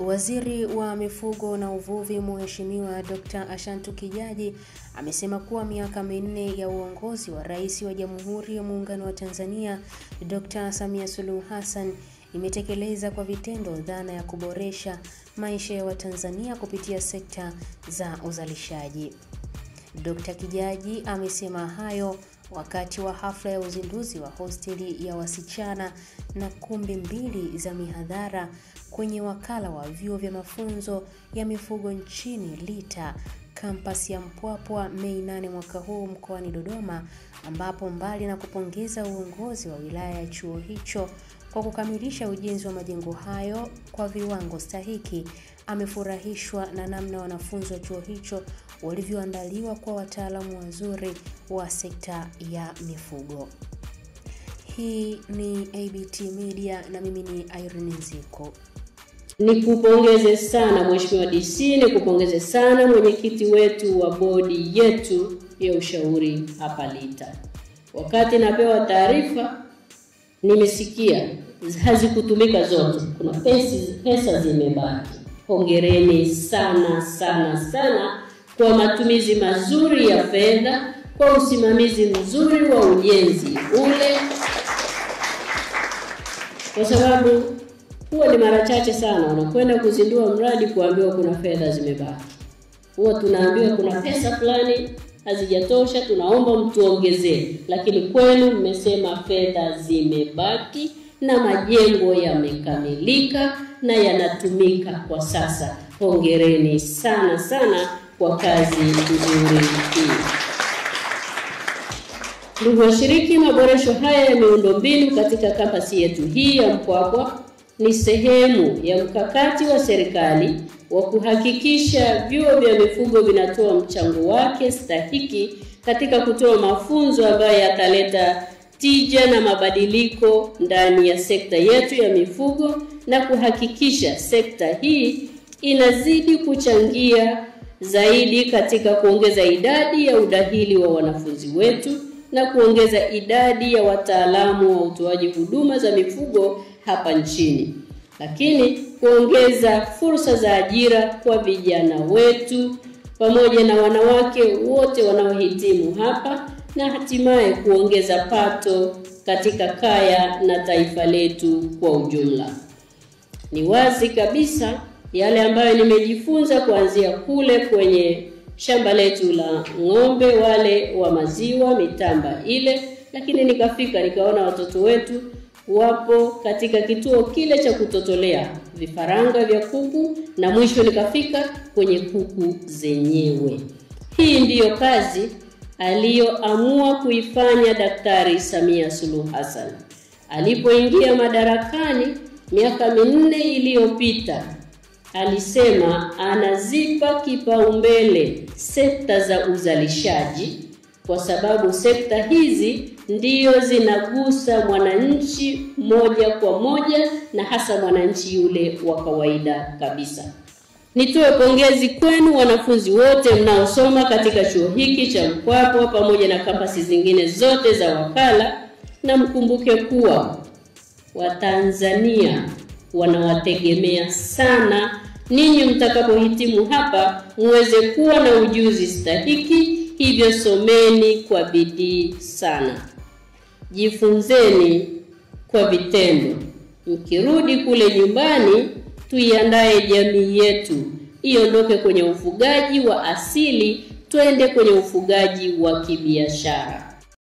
Waziri wa Mifugo na Uvuvi Mheshimiwa Dr. Ashantu Kijaji amesema kuwa miaka 4 ya uongozi wa Rais wa Jamhuri ya Muungano wa Tanzania Dr. Samia Suluhu Hassan imetekeleza kwa vitendo dhana ya kuboresha maisha ya Watanzania kupitia sekta za uzalishaji. Dr. Kijaji amesema hayo wakati wa hafla ya uzinduzi wa hosteli ya wasichana na kumbi 2 za mihadhara kwenye wakala wa vyuo vya mafunzo ya mifugo nchini LITA campus ya Mpwapwa Mei 8 mwaka huu mkoani Dodoma, ambapo mbali na kupongeza uongozi wa wilaya ya chuo hicho kwa kukamilisha ujenzi wa majengo hayo kwa viwango stahiki, amefurahishwa na namna wanafunzi wa chuo hicho walivyoandaliwa kwa wataalamu wazuri wa sekta ya mifugo. Hii ni ABT Media na mimi ni Irene Nziko. Nikupongeze sana Mheshimiwa DC, nikupongeze sana mwenyekiti wetu wa bodi yetu ya ushauri hapa LITA. Wakati napewa taarifa nimesikia hazikutumika zote, kuna pesa zimebaki. Hongereni sana sana sana kwa matumizi mazuri ya fedha, kwa usimamizi mzuri wa ujenzi ule, kwa sababu huwa ni mara chache sana unakwenda kuzindua mradi kuambiwa kuna fedha zimebaki. Huwa tunaambiwa kuna pesa fulani hazijatosha, tunaomba mtuongezee, lakini kwenu mmesema fedha zimebaki na majengo yamekamilika na yanatumika kwa sasa. Hongereni sana sana kwa kazi nzuri hii. Ndugu washiriki, maboresho haya ya miundombinu katika kampasi yetu hii ya Mpwapwa ni sehemu ya mkakati wa serikali wa kuhakikisha vyuo vya mifugo vinatoa mchango wake stahiki katika kutoa mafunzo ambayo yataleta tija na mabadiliko ndani ya sekta yetu ya mifugo na kuhakikisha sekta hii inazidi kuchangia zaidi katika kuongeza idadi ya udahili wa wanafunzi wetu na kuongeza idadi ya wataalamu wa utoaji huduma za mifugo hapa nchini, lakini kuongeza fursa za ajira kwa vijana wetu pamoja na wanawake wote wanaohitimu hapa, na hatimaye kuongeza pato katika kaya na taifa letu kwa ujumla. Ni wazi kabisa yale ambayo nimejifunza kuanzia kule kwenye shamba letu la ng'ombe wale wa maziwa mitamba ile, lakini nikafika nikaona watoto wetu wapo katika kituo kile cha kutotolea vifaranga vya kuku, na mwisho nikafika kwenye kuku zenyewe. Hii ndiyo kazi aliyoamua kuifanya Daktari Samia Suluhu Hassan alipoingia madarakani miaka 4 iliyopita. Alisema anazipa kipaumbele sekta za uzalishaji kwa sababu sekta hizi ndio zinagusa mwananchi moja kwa moja, na hasa mwananchi yule wa kawaida kabisa. Nitoe pongezi kwenu wanafunzi wote mnaosoma katika chuo hiki cha Mpwapwa pamoja na kampasi zingine zote za wakala, na mkumbuke kuwa Watanzania wanawategemea sana ninyi mtakapohitimu hapa muweze kuwa na ujuzi stahiki. Hivyo someni kwa bidii sana. Jifunzeni kwa vitendo. Mkirudi kule nyumbani, tuiandae jamii yetu iondoke kwenye ufugaji wa asili twende kwenye ufugaji wa kibiashara.